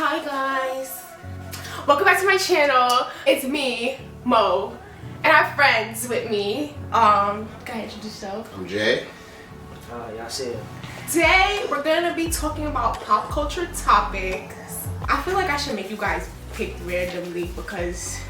Hi guys, welcome back to my channel. It's me, Mo, and I have friends with me. Go ahead, introduce yourself. I'm Jay. Y'all see it. Today we're gonna be talking about pop culture topics. I feel like I should make you guys pick randomly because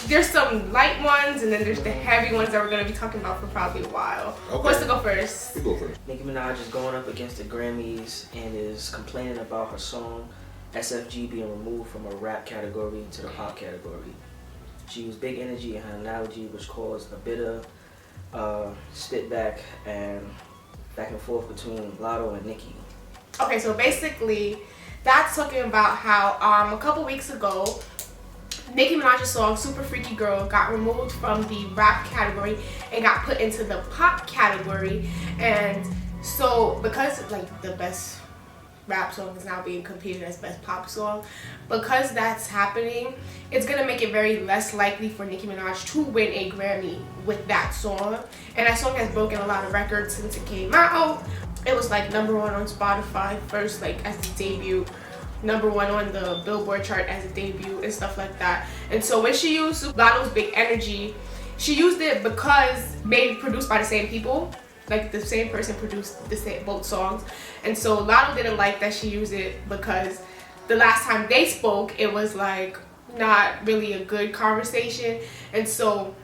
there's some light ones and then there's the heavy ones that we're gonna be talking about for probably a while. Okay. Who wants to go first? You go first. Nicki Minaj is going up against the Grammys and is complaining about her song SFG being removed from a rap category to the pop category. She used big energy in her analogy, which caused a bit of spit back and forth between Lotto and Nicki. Okay, so basically that's talking about how a couple weeks ago Nicki Minaj's song Super Freaky Girl got removed from the rap category and got put into the pop category. And so because like the best rap song is now being competed as best pop song, because that's happening, it's gonna make it very less likely for Nicki Minaj to win a Grammy with that song. And that song has broken a lot of records since it came out. It was like #1 on Spotify first, like as its debut, #1 on the Billboard chart as a debut and stuff like that. And so when she used Lotto's Big Energy, she used it because produced by the same people, like the same person produced both songs. And so Lotto didn't like that she used it because the last time they spoke, it was like not really a good conversation. And so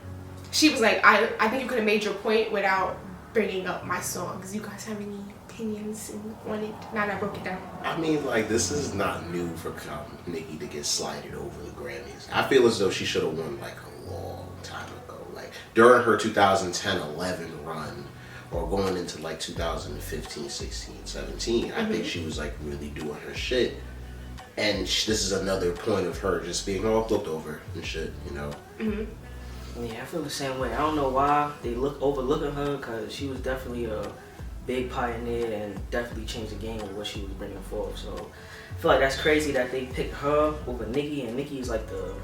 she was like, I think you could have made your point without bringing up my song. Does you guys have any opinions on it? Now that I broke it down. I mean, like, this is not new for Nicki to get slided over the Grammys. I feel as though she should have won like a long time ago. Like during her 2010-11 run, or going into like 2015, 16, 17, I think she was like really doing her shit. And this is another point of her just being all looked over and shit, you know? Yeah, I feel the same way. I don't know why they overlooking her, because she was definitely a big pioneer and definitely changed the game with what she was bringing forth. So I feel like that's crazy that they picked her over Nicki, and Nicki is like the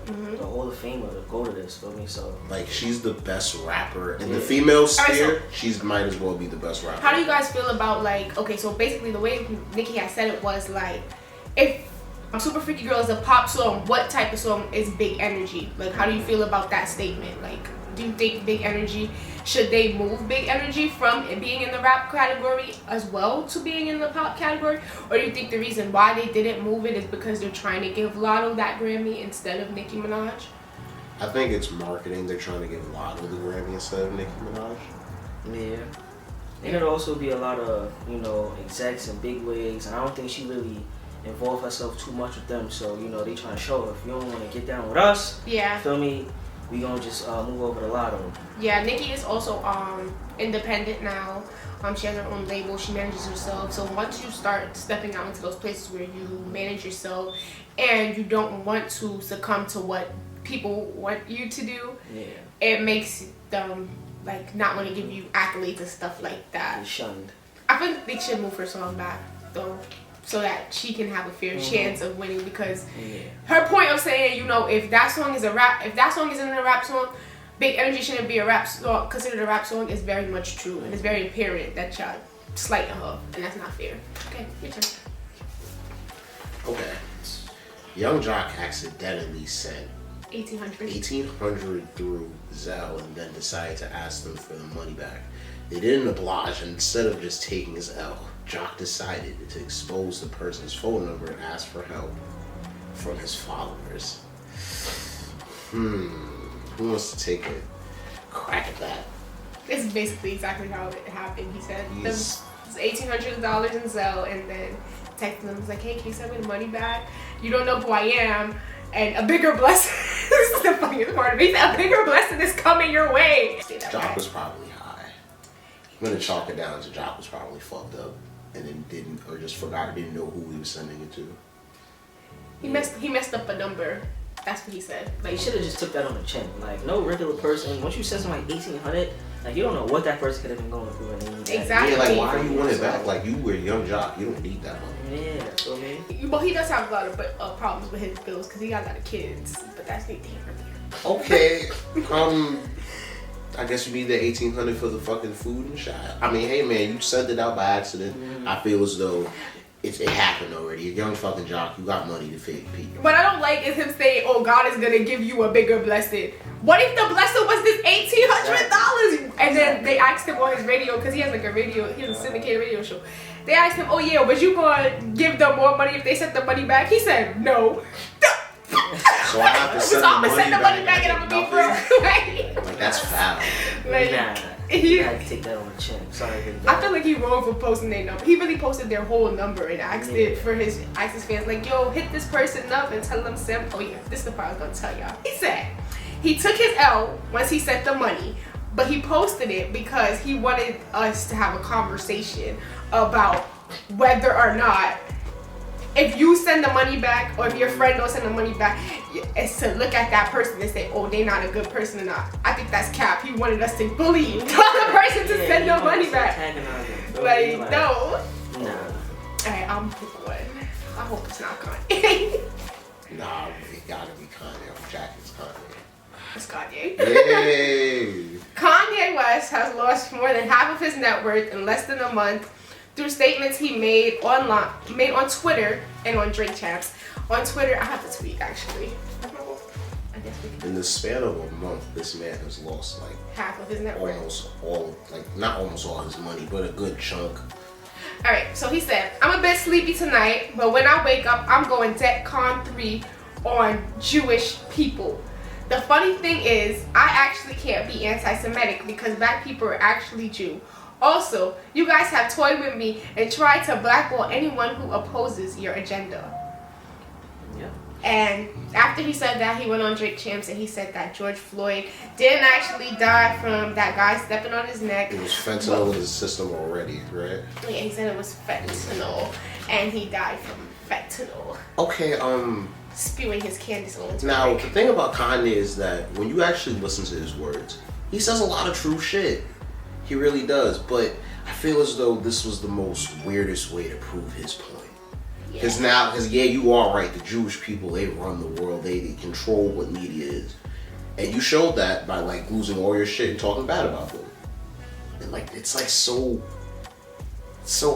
Hall of Famer to go to this, feel me? So like, she's the best rapper in the female sphere. She might as well be the best rapper. How do you guys feel about, like, okay, so basically the way Nicki had said it was like, if Super Freaky Girl is a pop song, what type of song is Big Energy? Like, how do you feel about that statement? Like, do you think Big Energy, should they move Big Energy from it being in the rap category as well to being in the pop category? Or do you think the reason why they didn't move it is because they're trying to give Lotto that Grammy instead of Nicki Minaj? I think it's marketing. They're trying to give Lotto the Grammy instead of Nicki Minaj. yeah. And it'll also be a lot of, execs and big wigs, and I don't think she really involved herself too much with them. So, they trying to show her, if you don't want to get down with us, feel me, we gonna just move over to Lotto. Yeah, Nicki is also independent now. She has her own label. She manages herself. So once you start stepping out into those places where you manage yourself and you don't want to succumb to what people want you to do, it makes them like not want to give you accolades and stuff like that. They're shunned. I think they should move her song back though, so that she can have a fair chance of winning, because her point of saying, if that song is in a rap song, Big Energy shouldn't be a rap song, considered a rap song, is very much true, and it's very apparent that y'all slighting her, and that's not fair. Okay, your turn. Okay. Young Jock accidentally sent 1800 through Zelle and then decided to ask them for the money back. They didn't oblige, and instead of just taking his L, Jock decided to expose the person's phone number and ask for help from his followers. Who wants to take a crack at that? It's basically exactly how it happened. He said it was $1,800 in Zelle, and then texted them, was like, hey, can you send me the money back? You don't know who I am, and a bigger blessing, this is the funniest part of me, a bigger blessing is coming your way. Jock was probably high. I'm gonna chalk it down to Jock was probably fucked up and then didn't know who he was sending it to. He messed up a number. That's what he said. Like, you should have just took that on the chin. Like, no regular person, once you send somebody 1,800, like, you don't know what that person could have been going through and they need that. Exactly. Yeah, like, why do you want it back? Like, you were Young Jock, you don't need that money. Yeah, so man. Well, he does have a lot of problems with his bills because he got a lot of kids, but that's neither here nor there. Okay, I guess you need the $1,800 for the fucking food and shot. I mean, hey man, you sent it out by accident. I feel as though it happened already. A young fucking jock, you got money to feed people. What I don't like is him saying, "Oh, God is gonna give you a bigger blessing." What if the blessing was this $1,800? And then they asked him on his radio, because he has like a radio, he has a syndicated radio show. They asked him, "Oh yeah, was you gonna give them more money if they sent the money back?" He said, "No." So I have to send, I'm gonna send the money back and I'm gonna be broke. Like that's foul. Like, Nah, he, you had to take that on the chin. Sorry. I feel like he wrong for posting their number. He really posted their whole number and asked it for his fans, like, "Yo, hit this person up and tell them Sam." Oh yeah, this is the part I was gonna tell y'all. He said he took his L once he sent the money, but he posted it because he wanted us to have a conversation about whether or not, if you send the money back or if your friend don't send the money back, it's to look at that person and say, "Oh, they not a good person or not." I think that's cap. He wanted us to bully the other person to send the money back. Like, no. Nah. Alright, I'm pick one. I hope it's not Kanye. Nah, it gotta be Kanye. I'm Jack, it's Kanye. It's Kanye. Yay! Kanye West has lost more than half of his net worth in less than a month through statements he made on Twitter and on Drink Champs. On Twitter, I have the tweet actually. I guess we can. In the span of a month, this man has lost like Half of his net worth. almost all, like not almost all his money, but a good chunk. Alright, so he said, "I'm a bit sleepy tonight, but when I wake up, I'm going DEFCON 3 on Jewish people. The funny thing is, I actually can't be anti-Semitic because black people are actually Jew. Also, you guys have toyed with me and tried to blackball anyone who opposes your agenda." Yeah. And after he said that, he went on Drake Champs and he said that George Floyd didn't actually die from that guy stepping on his neck. It was fentanyl in his system already, right? Yeah, he said it was fentanyl, and he died from fentanyl. Okay, Spewing his candies all into now Drake. the thing about Kanye is that when you actually listen to his words, he says a lot of true shit. He really does, but I feel as though this was the most weirdest way to prove his point. Because you are right, the Jewish people, they run the world, they control what media is. And you showed that by like losing all your shit and talking bad about them. And like, it's like so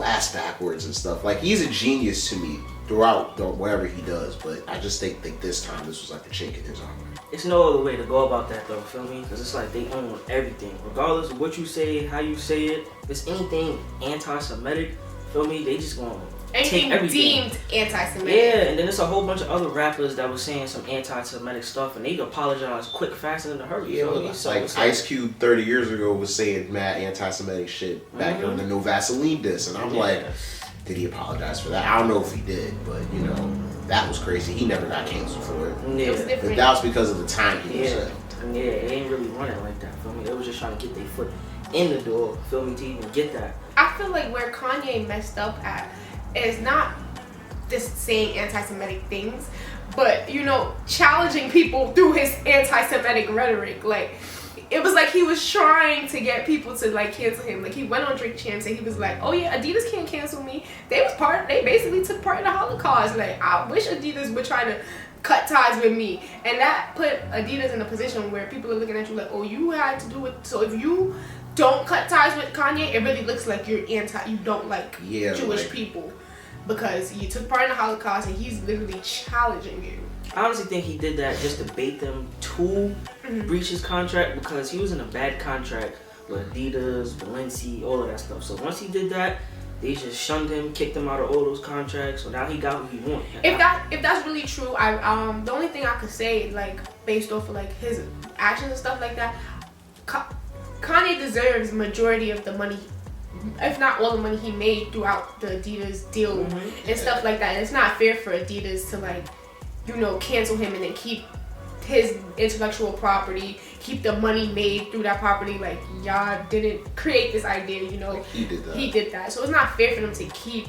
ass backwards and stuff. Like, he's a genius to me throughout whatever he does, but I just think this time this was like a chink in his armor. It's no other way to go about that though, feel me? Because it's like they own everything. Regardless of what you say, how you say it, if it's anything anti-Semitic, feel me, they just gonna take everything. Deemed anti-Semitic. Yeah, and then there's a whole bunch of other rappers that was saying some anti-Semitic stuff and they apologize quick, fast, and in a hurry. Yeah, feel me? like So it's Ice Cube 30 years ago was saying mad anti-Semitic shit back during the No Vaseline diss, and I'm like, did he apologize for that? I don't know if he did, but you know, that was crazy. He never got canceled for it. It was Yeah. different. But that was because of the time he was in. Yeah, it ain't really running like that, feel me? They was just trying to get their foot in the door, feel me, to even get that. I feel like where Kanye messed up at is not just saying anti-Semitic things, but you know, challenging people through his anti-Semitic rhetoric. Like, it was like he was trying to get people to like cancel him. Like, he went on Drink Champs and he was like, "Oh yeah, Adidas can't cancel me. They basically took part in the Holocaust. Like, I wish Adidas would try to cut ties with me." And that put Adidas in a position where people are looking at you like, "Oh, you had to do it." So if you don't cut ties with Kanye, it really looks like you don't like Jewish people, because you took part in the Holocaust and he's literally challenging you. I honestly think he did that just to bait them to breach his contract, because he was in a bad contract with Adidas, Balenciaga, all of that stuff. So once he did that, they just shunned him, kicked him out of all those contracts. So now he got what he wanted. If that's really true, I the only thing I could say, like, based off of like his actions and stuff like that, Kanye deserves majority of the money, if not all the money he made throughout the Adidas deal and stuff like that. And it's not fair for Adidas to, like, you know, cancel him and then keep his intellectual property, keep the money made through that property. Like, y'all didn't create this idea, you know. Like, he did that. He did that. So it's not fair for them to keep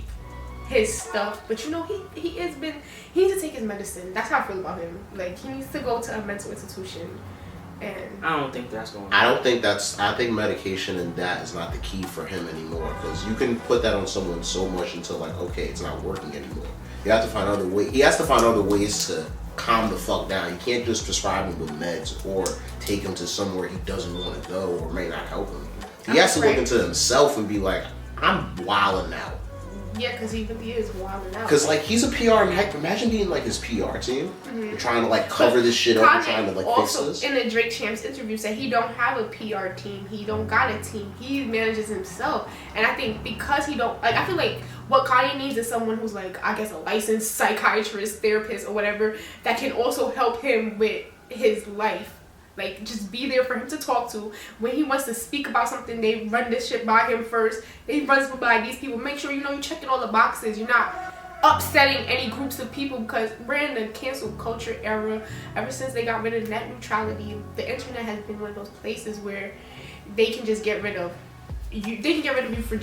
his stuff. But you know, he needs to take his medicine. That's how I feel about him. Like, he needs to go to a mental institution. And I don't think that's going to I think medication and that is not the key for him anymore, because you can put that on someone so much until, like, okay, it's not working anymore. You have to find other ways. He has to find other ways to calm the fuck down. You can't just prescribe him with meds or take him to somewhere he doesn't want to go or may not help him. He has to look into himself and be like, I'm wilding out. Yeah, because he really is wilding out. Because like he's a PR. Imagine being like his PR team. You're trying to like cover this shit up. You're trying to like fix also this. In the Drake Champs interview said he don't have a PR team. He don't got a team. He manages himself. And I think because he don't like, I feel like what Kanye needs is someone who's like, I guess, a licensed psychiatrist, therapist, or whatever that can also help him with his life. Like, just be there for him to talk to. When he wants to speak about something, they run this shit by him first. They run by these people. Make sure, you're checking all the boxes. You're not upsetting any groups of people, because we're in the cancel culture era. Ever since they got rid of net neutrality, the internet has been one of those places where they can just get rid of you. They can get rid of you for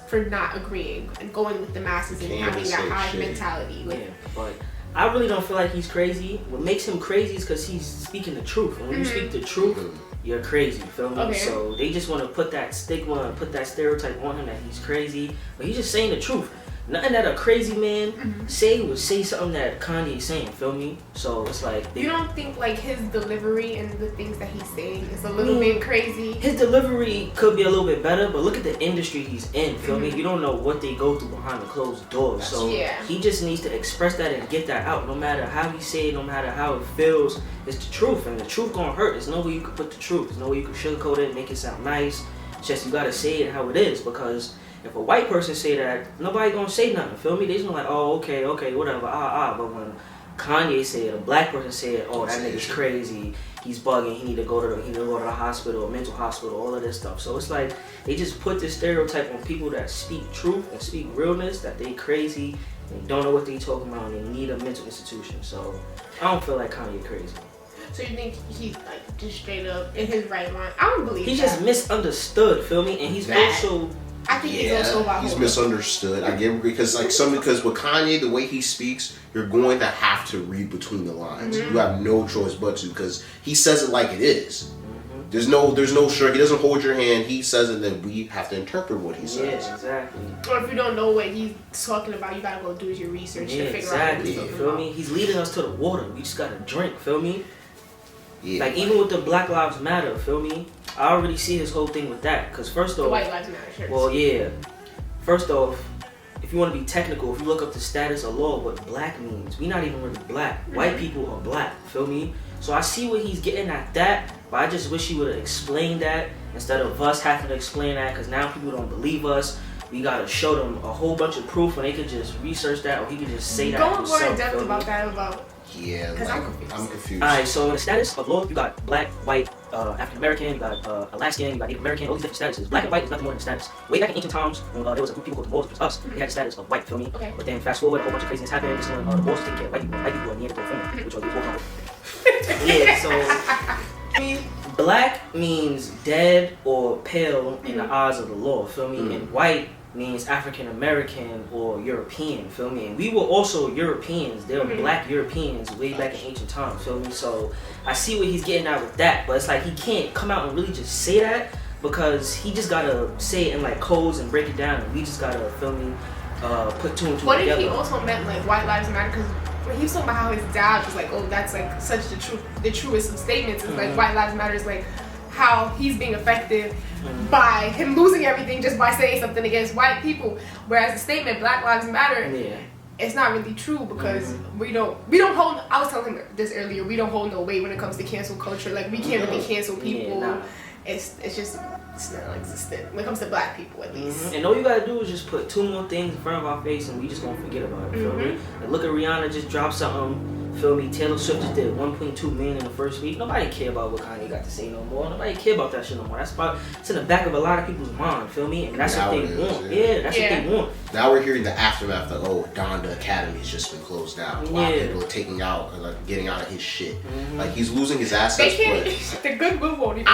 for not agreeing and going with the masses and having that hive mentality. Like, yeah, but I really don't feel like he's crazy. What makes him crazy is because he's speaking the truth. And when you speak the truth, you're crazy, feel me? Okay. So they just want to put that stigma and put that stereotype on him that he's crazy. But he's just saying the truth. Nothing that a crazy man say would say something that Kanye's saying, feel me? So it's like... You don't think like his delivery and the things that he's saying is a little bit crazy? His delivery could be a little bit better, but look at the industry he's in, feel me? You don't know what they go through behind the closed doors. So he just needs to express that and get that out. No matter how he say it, no matter how it feels, it's the truth. And the truth gonna hurt. There's no way you can put the truth. There's no way you can sugarcoat it and make it sound nice. It's just you gotta say it how it is, because if a white person say that, nobody gonna say nothing, feel me? They just gonna like, oh, okay, whatever, But when Kanye say it, a black person say it, oh, that nigga's crazy, he's bugging, he need to go to the hospital, mental hospital, all of this stuff. So it's like, they just put this stereotype on people that speak truth and speak realness, that they crazy, and don't know what they talking about, and they need a mental institution. So I don't feel like Kanye crazy. So you think he's like just straight up in his right mind? I don't believe He's that. just misunderstood, feel me? And he's also... I think he's also about he's misunderstood. I get it, because because with Kanye, the way he speaks, you're going to have to read between the lines. You have no choice but to, because he says it like it is. There's no sure. He doesn't hold your hand. He says it, then we have to interpret what he says. Yeah, exactly. Or if you don't know what he's talking about, you gotta go do your research to figure out what he's talking feel about. me? He's leading us to the water. We just gotta drink, feel me? Yeah. Like, even with the Black Lives Matter, feel me? I already see his whole thing with that. Because first off... The White Lives Matter shirts. Well, yeah. First off, if you want to be technical, if you look up the status of law, what black means, we not even really black. White people are black, feel me? So I see what he's getting at that, but I just wish he would have explained that instead of us having to explain that, because now people don't believe us. We gotta show them a whole bunch of proof, and they could just research that, or he could just say that himself. Go more in depth about that, Yeah, like, I'm confused. Alright, so in the status of law, you got black, white, African American, you got Alaskan, you got Native American, all these different statuses. Black and white is nothing more than status. Way back in ancient times, when there was a group of people called the Moors, which was us, they had the status of white, feel me? Okay. But then fast forward, a whole bunch of craziness happened. This one, the Moors was taking care of white people. White people are Neanderthal form, which was the war. Yeah, so black means dead or pale in the eyes of the law, feel me? And white means African American or European, feel me? And we were also Europeans. They were black Europeans way back in ancient times, feel me? So I see what he's getting at with that, but it's like he can't come out and really just say that, because he just gotta say it in like codes and break it down, and we just gotta, feel me, put two and two What together. if he also meant like White Lives Matter? Because when he was talking about how his dad was like, oh, that's like such the truest of statements. It's like White Lives Matter is like how he's being affected by him losing everything just by saying something against white people. Whereas the statement Black Lives Matter, it's not really true, because we don't hold. I was telling him this earlier. We don't hold no weight when it comes to cancel culture. Like, we can't really cancel people. Yeah, nah. It's non-existent when it comes to black people, at least. And all you gotta do is just put two more things in front of our face, and we just gonna forget about it. Feel me? Like, look at Rihanna just dropped something. Feel me? Taylor Swift just did 1.2 million in the first week. Nobody care about what Kanye got to say no more. Nobody care about that shit no more. It's in the back of a lot of people's mind. Feel me? And that's what they want. Yeah, that's what they want. Now we're hearing the aftermath of, oh, Donda Academy's just been closed down. A lot of people are taking out, like, getting out of his shit. Like, he's losing his assets. They can't. The Goodwill won't even.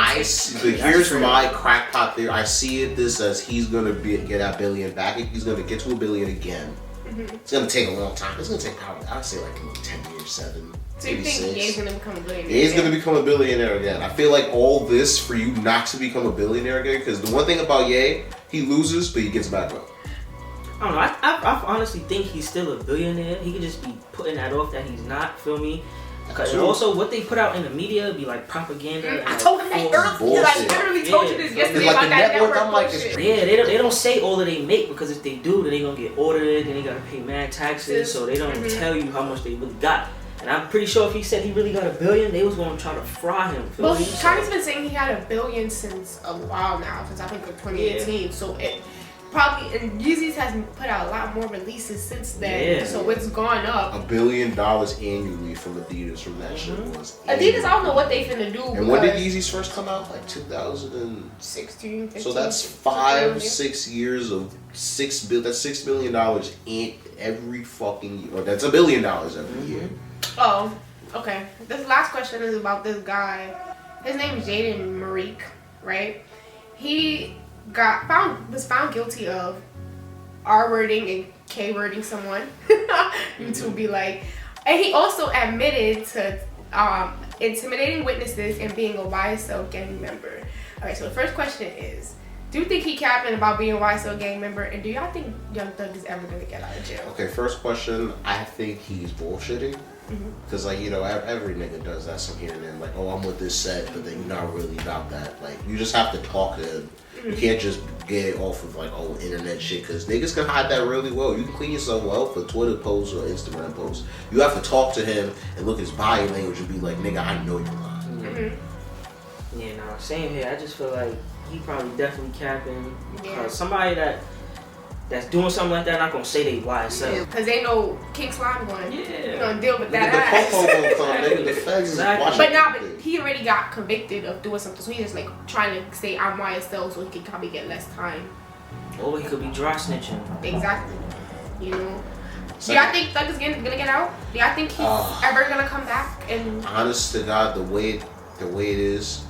Here's my crackpot theory. I see this as he's gonna get that billion back. He's gonna get to $1 billion again. It's gonna take a long time. It's gonna take probably, I'd say, like 10 years, 7. So you think Ye's gonna become a billionaire? Ye's gonna become a billionaire again. I feel like all this for you not to become a billionaire again, because the one thing about Ye, he loses, but he gets back up. I don't know. I honestly think he's still a billionaire. He could just be putting that off that he's not. Feel me? And also, what they put out in the media be like propaganda. And I told him that earlier. Like, literally told you this yesterday like about the that network. network I'm like, bullshit. Yeah, they don't say all that they make, because if they do, then they gonna get audited, then they gotta pay mad taxes. So they don't tell you how much they really got. And I'm pretty sure if he said he really got $1 billion, they was gonna try to fry him. Well, Kanye's been saying he had $1 billion since a while now, since I think 2018. Yeah. So it probably, and Yeezy's has put out a lot more releases since then. Yeah. So it's gone up. $1 billion annually from Adidas from that shit was. Adidas, I don't know what they finna do. And when did Yeezys first come out? Like 2016, 15. So that's 5-6 years of $6 billion. That's $6 billion in every fucking year. Or that's $1 billion every year. Oh, okay. This last question is about this guy. His name is Jaden Marik, right? He was found guilty of R-wording and K-wording someone. YouTube be like. And he also admitted to intimidating witnesses and being a YSL gang member. Alright, so the first question is, do you think he capping about being a YSL gang member, and do y'all think Young Thug is ever gonna get out of jail? Okay, first question, I think he's bullshitting. Because, like, you know, every nigga does that some here and then. Like, oh, I'm with this set, but then you're not really about that. Like, you just have to talk to him. You can't just get it off of, like, oh, internet shit. Because niggas can hide that really well. You can clean yourself well for Twitter posts or Instagram posts. You have to talk to him and look at his body language and be like, nigga, I know you're lying. Yeah, nah, same here. I just feel like he probably definitely capping. Because somebody that's doing something like that, not gonna say they YSL. Because they know King Slime going. You're gonna deal with that ass. The feds is watching. But he already got convicted of doing something, so he's just like trying to say I'm YSL so he can probably get less time. Or he could be dry snitching. Exactly. You know. Do y'all think Thug is gonna get out? Do y'all think he's ever gonna come back? And honest to God, the way it is,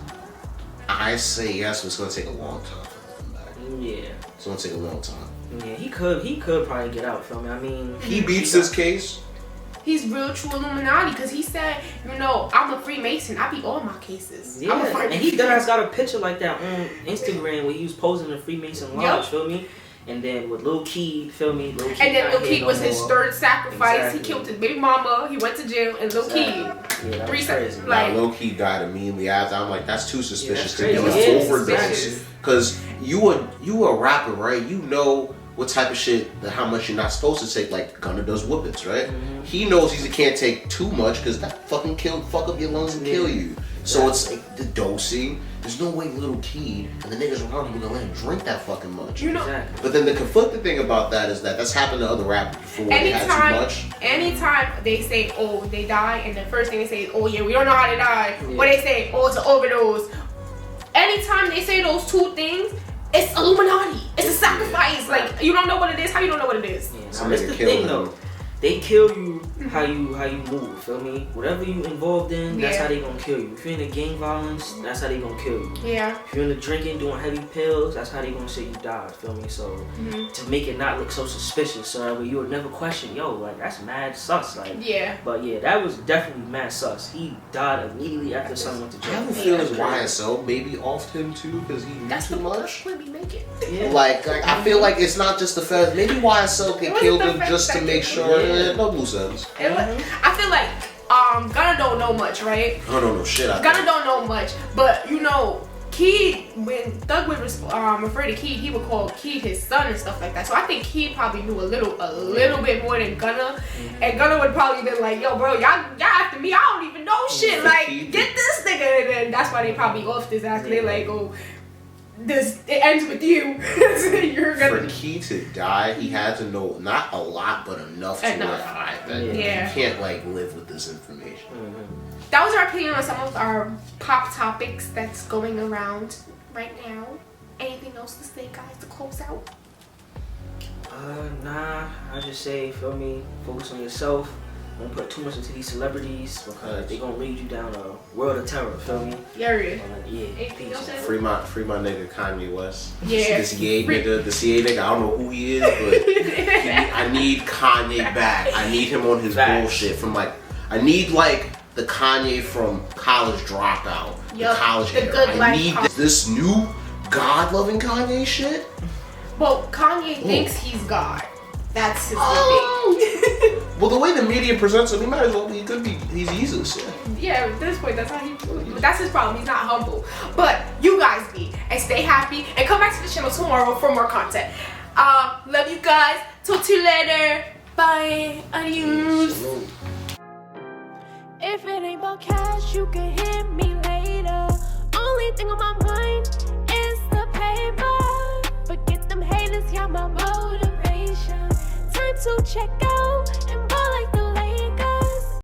I say yes, but it's gonna take a long time for him to come back. Yeah. It's gonna take a long time. Yeah, he could probably get out, feel me? I mean, he beats this case. He's real true Illuminati, because he said, you know, I'm a Freemason. I beat all my cases. Yeah, and he got a picture like that on Instagram where he was posing in Freemason Lodge, feel me? And then with Lil Keed, feel me? Lil Keed, and then Lil Keed was his third sacrifice. Exactly. He killed his baby mama. He went to jail, and Lil Keed. Yeah, that was crazy. Like, Lil Keed died immediately after. I'm like, that's too suspicious to be overdose. Because you a rapper, right? You know what type of shit, how much you're not supposed to take. Like Gunna does whoopings, right? He knows he can't take too much because that fuck up your lungs and kill you. So it's like the dosing. There's no way Lil Keed and the niggas around him are gonna let him drink that fucking much. You know. Exactly. But then the conflicting thing about that is that's happened to other rappers before. They had too much. Anytime they say, oh, they die, and the first thing they say is, oh yeah, we don't know how they died. Or they say, oh, it's an overdose. Anytime they say those two things, it's Illuminati. It's a sacrifice. Like, you don't know what it is. How you don't know what it is? Yeah, so that's the thing, though. They kill you how you move, feel me? Whatever you involved in, that's how they gonna kill you. If you're in the gang violence, that's how they gonna kill you. Yeah. If you're in the drinking, doing heavy pills, that's how they gonna say you died, feel me? So to make it not look so suspicious, so that way you would never question, yo, like that's mad sus, like. Yeah. But yeah, that was definitely mad sus. He died immediately after someone went to jail. I have a feeling YSL maybe offed him too because he knew too much. That's what we make it. Yeah. Like I feel like it's not just the feds. Maybe YSL can kill them just to make sure. No loose ends. I feel like Gunna don't know much, right? I don't know shit. Gunna don't know much, but you know, Keed, when Thug would refer to Keed, he would call Keed his son and stuff like that. So I think Keed probably knew a little bit more than Gunna, and Gunna would probably been like, "Yo, bro, y'all after me? I don't even know shit. Like, get this nigga." And then that's why they probably offed his ass. They like, "Oh, it ends with you." You're gonna. For Keed to die, he had to know not a lot, but enough to know that you can't like live with this information. That was our opinion on some of our pop topics that's going around right now. Anything else to say, guys, to close out? Nah. I just say, feel me, focus on yourself. Don't put too much into these celebrities because they gonna lead you down a world of terror. Feel me? Yeah. Peace. Free my nigga Kanye West. Yeah. This CA nigga. I don't know who he is, but I need Kanye back. I need him on his bullshit from like. I need like the Kanye from College Dropout. The college era. I need this new God-loving Kanye shit. Well, Kanye thinks he's God. That's his thing. Well, the way the media presents him, he might as well be. He could be. He's Jesus. Yeah. Yeah, at this point, that's how he. That's his problem. He's not humble. But you guys be and stay happy and come back to the channel tomorrow for more content. Love you guys. Talk to you later. Bye. Adios. If it ain't about cash, you can hit me later. Only thing on my mind is the paper. Forget them haters, yeah, my motivation. Time to check out.